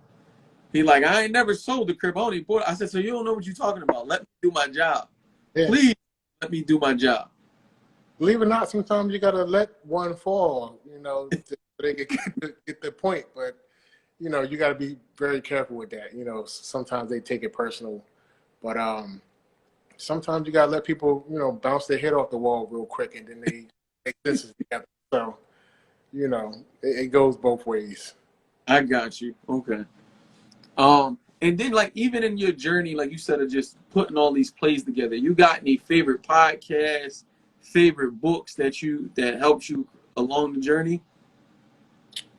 He like, I ain't never sold the crib. I only bought it. I said, so you don't know what you're talking about. Let me do my job. Yeah. Please let me do my job. Believe it or not, sometimes you got to let one fall, you know, so they can get the point. But you know, you got to be very careful with that. You know, sometimes they take it personal, but sometimes you got to let people, you know, bounce their head off the wall real quick, and then they make senses together. So, you know, it goes both ways. I got you. Okay. And then like even in your journey, like you said, of just putting all these plays together, you got any favorite podcasts, favorite books that helped you along the journey?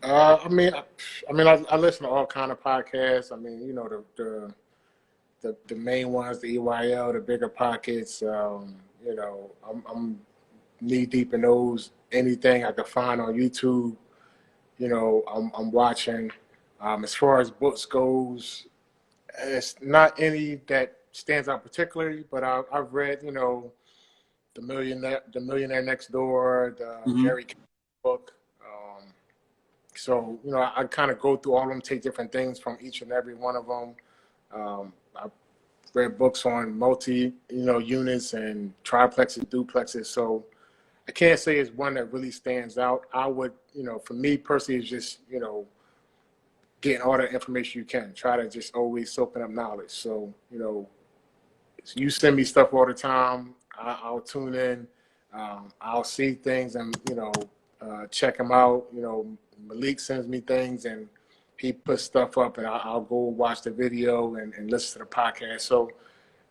I mean, I listen to all kind of podcasts. I mean, you know, the main ones, the EYL, the Bigger Pockets. You know, I'm knee deep in those. Anything I can find on YouTube, you know, I'm watching. As far as books goes, it's not any that stands out particularly, but I've read, you know, the Millionaire Next Door, the Mm-hmm. Gary Keller book. So you know, I kind of go through all of them, take different things from each and every one of them. I've read books on multi, you know, units and triplexes, duplexes. So I can't say it's one that really stands out. I would, you know, for me personally, it's just, you know, getting all the information you can. Try to just always soaking up knowledge. So, you know, you send me stuff all the time. I'll tune in. I'll see things and, you know, check them out. You know, Malik sends me things and he puts stuff up, and I'll go watch the video and listen to the podcast. So,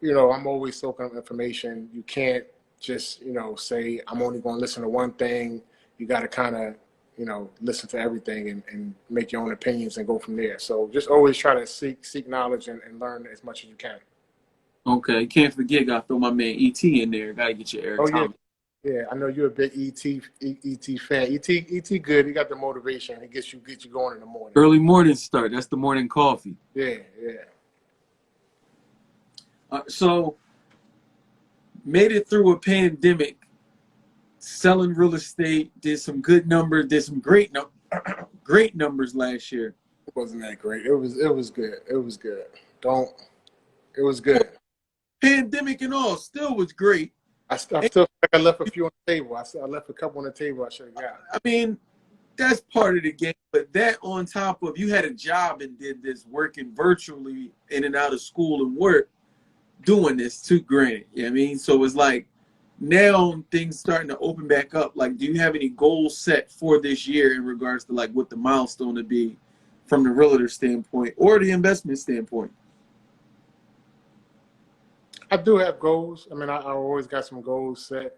you know, I'm always soaking up information. You can't just, you know, say I'm only going to listen to one thing. You got to kind of, you know, listen to everything and make your own opinions and go from there. So just always try to seek knowledge and learn as much as you can. Okay, can't forget, gotta throw my man ET in there. Gotta get your Eric Oh yeah, Thomas. yeah. I know you're a big ET fan. ET good. He got the motivation. He get you going in the morning. Early morning start. That's the morning coffee. Yeah. So made it through a pandemic selling real estate, did some good numbers, did some great numbers last year. It wasn't that great. It was good. It was good. Don't. It was good. Pandemic and all, still was great. I still feel like I left a few on the table. I left a couple on the table I should have got. I mean, that's part of the game, but that on top of you had a job and did this working virtually in and out of school and work, doing this too, granted. You know what I mean? So it's like now things starting to open back up. Like, do you have any goals set for this year in regards to like what the milestone to be from the realtor standpoint or the investment standpoint? I do have goals. I mean, I always got some goals set.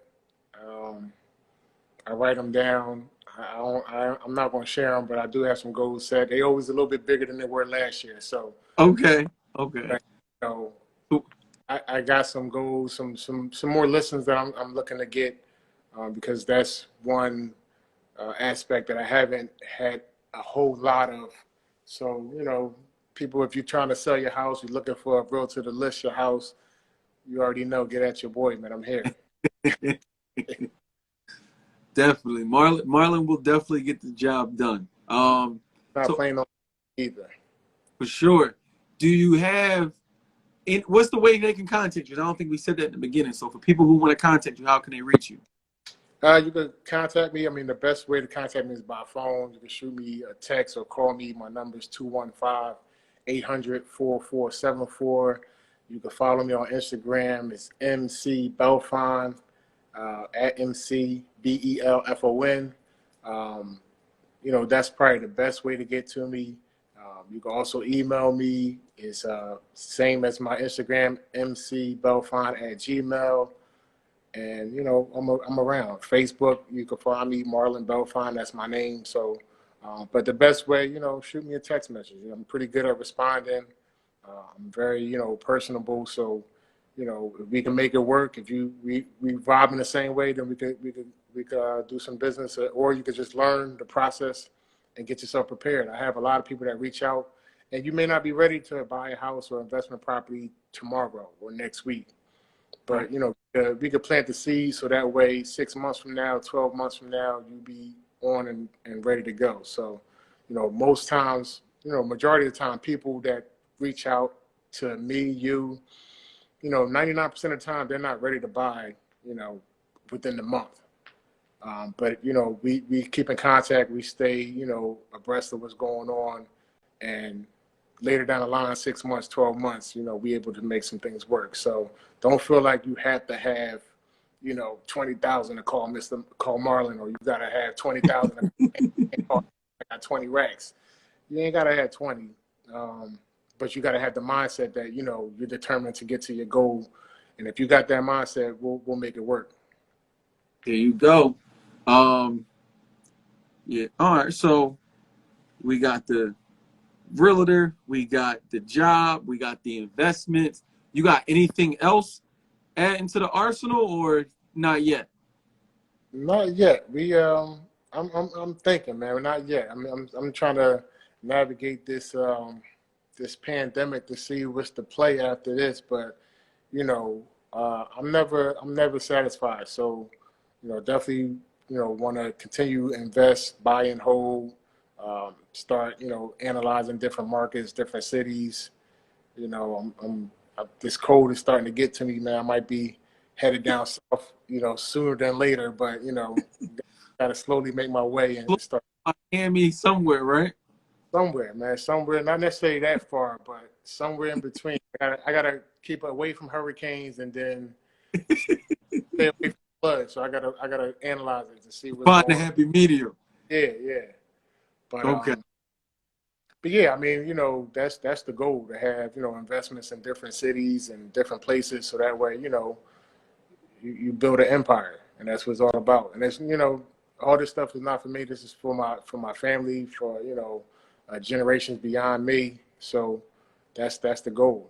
I write them down. I'm not going to share them, but I do have some goals set. They always a little bit bigger than they were last year. So Okay. you know, I got some goals, some more listens that I'm looking to get because that's one aspect that I haven't had a whole lot of. So people, if you're trying to sell your house, you're looking for a realtor to list your house, you already know, get at your boy, man. I'm here. Definitely. Marlon will definitely get the job done. Not playing on either. For sure. Do you have what's the way they can contact you? I don't think we said that in the beginning. So for people who want to contact you, how can they reach you? You can contact me. I mean, the best way to contact me is by phone. You can shoot me a text or call me. My number is 215-800-4474. You can follow me on Instagram. It's MC Belfon, at MCBELFON. That's probably the best way to get to me. You can also email me. It's same as my Instagram, mcbelfon@gmail. And, I'm around. Facebook, you can find me, Marlon Belfon. That's my name. So, but the best way, shoot me a text message. I'm pretty good at responding. I'm very, personable. So, if we can make it work, if we vibe in the same way, then we could do some business, or you could just learn the process and get yourself prepared. I have a lot of people that reach out, and you may not be ready to buy a house or investment property tomorrow or next week. But, we could plant the seed so that way 6 months from now, 12 months from now, you be on and ready to go. So, most times, majority of the time, people that reach out to me, 99% of the time, they're not ready to buy, within the month. But, we keep in contact. We stay, abreast of what's going on. And later down the line, 6 months, 12 months, we able to make some things work. So don't feel like you have to have, 20,000 to call Marlon, or you got to have 20,000 to call, I got 20 racks. You ain't got to have 20. But you got to have the mindset that, you're determined to get to your goal. And if you got that mindset, we'll make it work. There you go. Yeah. All right. So we got the realtor, we got the job, we got the investments. You got anything else adding to the arsenal, or not yet? Not yet. I'm thinking, man. Not yet. I'm trying to navigate this this pandemic to see what's the play after this. But I'm never satisfied. So definitely want to continue invest, buy and hold. Start analyzing different markets, different cities. This cold is starting to get to me, man. I might be headed down south, sooner than later, but gotta slowly make my way and start Miami somewhere, right? somewhere, man. Somewhere, not necessarily that far, but somewhere in between. I gotta keep away from hurricanes and then stay away from floods. So I gotta analyze it to see what's Find the going on. happy medium. Yeah. But Okay. But yeah, I mean, that's the goal, to have, investments in different cities and different places, so that way, you build an empire, and that's what it's all about. And it's, all this stuff is not for me. This is for my family, for generations beyond me. So that's the goal.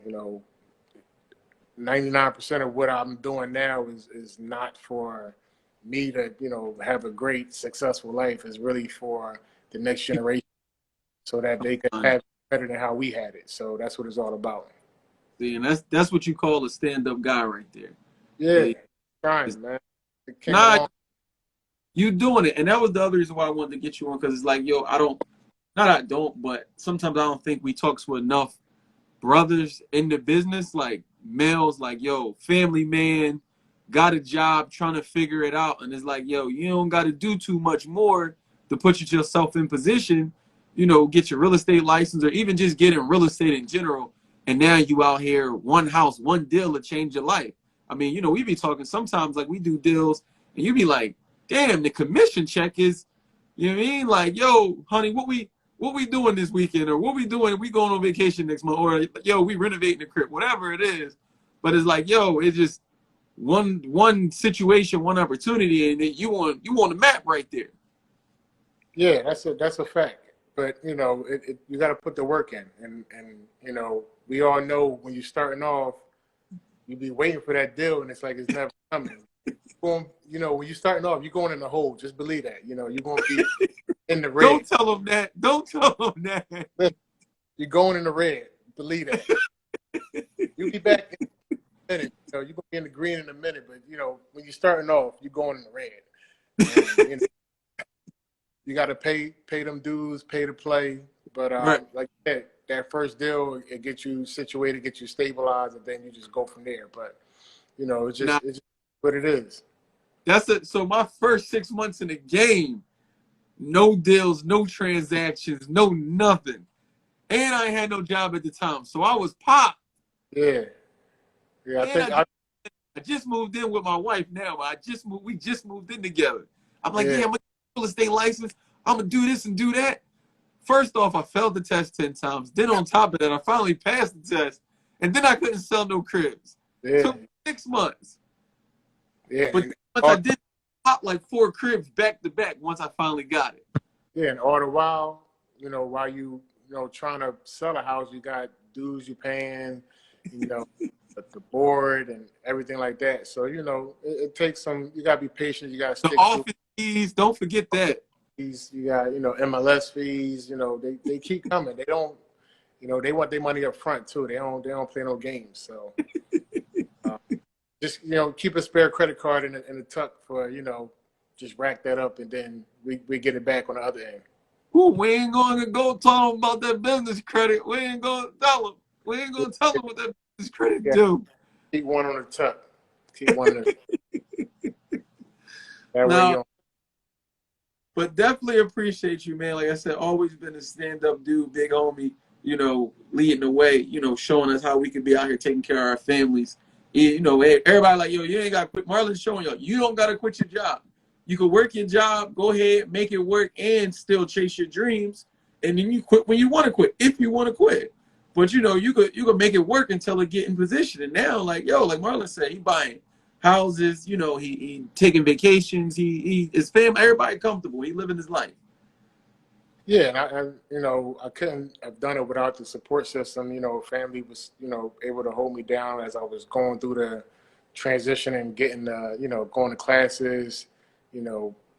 99% of what I'm doing now is not for me to have a great successful life. It's really for the next generation, so that they could have it better than how we had it. So that's what it's all about. See, and that's what you call a stand-up guy right there. Yeah, Hey, trying, man. It came nah, along. You doing it, and that was the other reason why I wanted to get you on, because it's like, yo, I don't, but sometimes I don't think we talk to enough brothers in the business, like males, like, yo, family man, got a job, trying to figure it out. And it's like, yo, you don't got to do too much more to put yourself in position, get your real estate license, or even just get in real estate in general. And now you out here, one house, one deal to change your life. I mean, we be talking sometimes, like we do deals and you be like, damn, the commission check is, you know what I mean? Like, yo, honey, what we doing this weekend, or what we doing? We going on vacation next month, or yo, we renovating the crib, whatever it is. But it's like, yo, it's just one situation, one opportunity, and you want the map right there. Yeah, that's a fact. But you got to put the work in, and we all know when you're starting off, you be waiting for that deal, and it's like it's never coming. When you're starting off, you're going in the hole. Just believe that. You're going to be in the red. Don't tell them that. Don't tell them that. You're going in the red. Believe that. You'll be back in a minute. You're going to be in the green in a minute. But, when you're starting off, you're going in the red. And, you got to pay them dues, pay to play. But right. Like that first deal, it gets you situated, get you stabilized, and then you just go from there. But, it's just what it is. That's it. So my first 6 months in the game, no deals, no transactions, no nothing. And I had no job at the time. So I was popped. Yeah. Yeah, I just moved in with my wife now. We just moved in together. I'm like, yeah, I'm gonna get a real estate license. I'm gonna do this and do that. First off, I failed the test 10 times. Then on top of that, I finally passed the test. And then I couldn't sell no cribs. Yeah. Took 6 months. Yeah. But once I did pop like 4 cribs back to back once I finally got it. Yeah, and all the while, while you trying to sell a house, you got dues you paying, the board and everything like that. So, it takes some, you gotta be patient, you gotta stick the office fees, don't forget that. Fees, you got, MLS fees, they keep coming. They don't, they want their money up front too. They don't play no games. So just keep a spare credit card in the tuck for just rack that up, and then we get it back on the other end. Ooh, we ain't going to go tell them about that business credit. We ain't going to tell them. We ain't going to tell them what that business credit do. Keep one on the tuck. Keep one on the that now, way you but definitely appreciate you, man. Like I said, always been a stand-up dude, big homie, leading the way, showing us how we can be out here taking care of our families. Everybody like, yo, you ain't got to quit. Marlon's showing you don't got to quit your job. You can work your job, go ahead, make it work, and still chase your dreams. And then you quit when you want to quit, if you want to quit. But you could make it work until it get in position. And now, like Marlon said, he buying houses. He taking vacations. He his family, everybody comfortable. He living his life. Yeah, and I couldn't have done it without the support system. Family was able to hold me down as I was going through the transition and getting going to classes,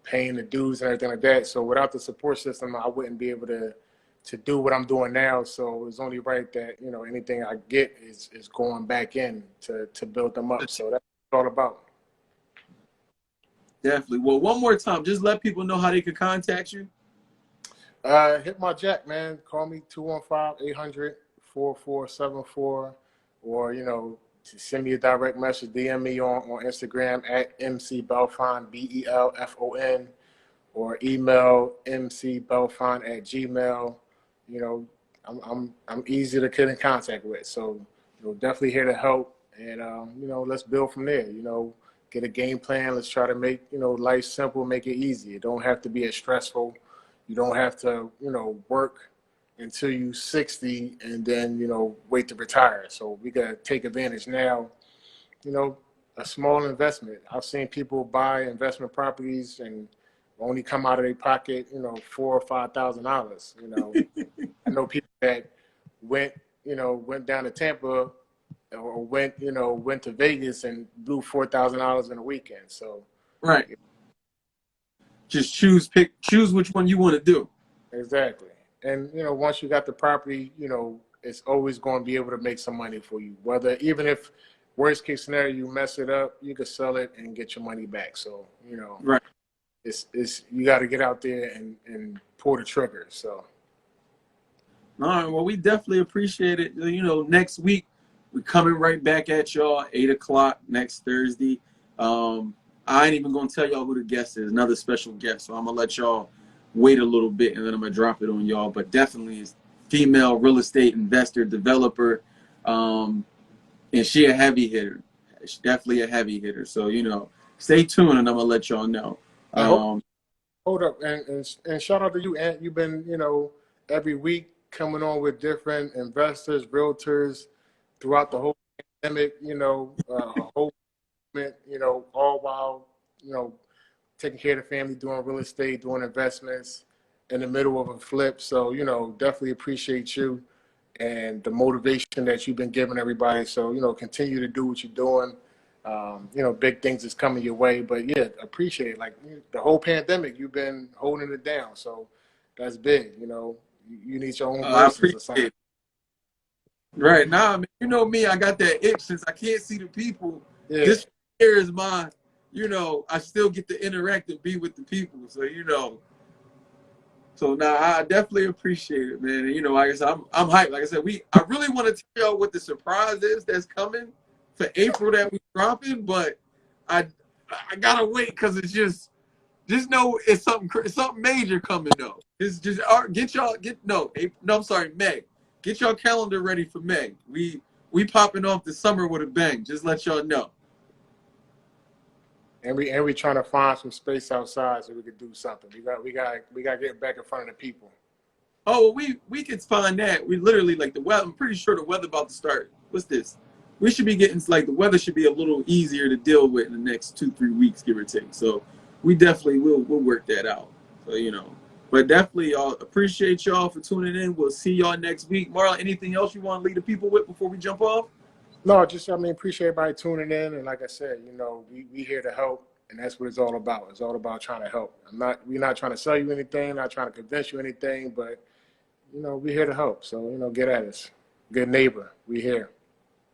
paying the dues and everything like that. So without the support system, I wouldn't be able to do what I'm doing now. So it's only right that anything I get is going back in to build them up. So that's what it's all about. Definitely. Well, one more time, just let people know how they can contact you. Hit my jack, man. Call me 215-800-4474, or send me a direct message, DM me on Instagram at mcbelfon, BELFON, or email mcbelfon@gmail. I'm easy to get in contact with. So definitely here to help, and let's build from there. Get a game plan. Let's try to make life simple, make it easy. It don't have to be as stressful. You don't have to work until you 60 and then wait to retire. So we gotta take advantage now. A small investment. I've seen people buy investment properties and only come out of their pocket $4,000 or $5,000. I know people that went down to Tampa or went to Vegas and blew $4,000 in a weekend. So right. Just choose which one you want to do. Exactly. And once you got the property, it's always going to be able to make some money for you. Even if worst case scenario you mess it up, you could sell it and get your money back. So right. it's you got to get out there and pull the trigger. So. All right, well, we definitely appreciate it. You know, next week we're coming right back at y'all 8 o'clock next Thursday. I ain't even gonna tell y'all who the guest is. Another special guest, so I'm gonna let y'all wait a little bit and then I'm gonna drop it on y'all. But definitely, is female real estate investor developer, and she a heavy hitter. She's definitely a heavy hitter. So you know, stay tuned and I'm gonna let y'all know. Hold up, and shout out to you, Ant. You've been, every week coming on with different investors, realtors throughout the whole pandemic, whole movement, all while, taking care of the family, doing real estate, doing investments in the middle of a flip. So, definitely appreciate you and the motivation that you've been giving everybody. So, continue to do what you're doing. Big things is coming your way, but yeah, appreciate it. Like the whole pandemic, you've been holding it down. So that's big. You need your own I verses appreciate or something. it. Right now, I mean, you know me, I got that itch since I can't see the people. Yeah. This here is my, I still get to interact and be with the people. So now I definitely appreciate it, man. And, like I said, I'm hyped. Like I said, I really want to tell y'all what the surprise is that's coming for April that we dropping, but I gotta wait because it's just know it's something major coming though. It's just I'm sorry, May. Get y'all calendar ready for May. We popping off the summer with a bang. Just let y'all know. And we trying to find some space outside so we could do something. We got to get back in front of the people. Oh, well, we could find that. We literally like the weather. I'm pretty sure the weather about to start. What's this? We should be getting the weather should be a little easier to deal with in the next 2-3 weeks, give or take. So we definitely will work that out. So but definitely y'all appreciate y'all for tuning in. We'll see y'all next week. Marlon, anything else you want to leave the people with before we jump off? No, appreciate everybody tuning in. And like I said, we here to help, and that's what it's all about. It's all about trying to help. We're not trying to sell you anything, not trying to convince you anything, but we're here to help. So, get at us. Good neighbor. We here.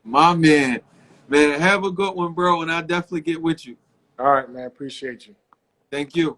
My man. Man, have a good one, bro, and I'll definitely get with you. All right, man. Appreciate you. Thank you.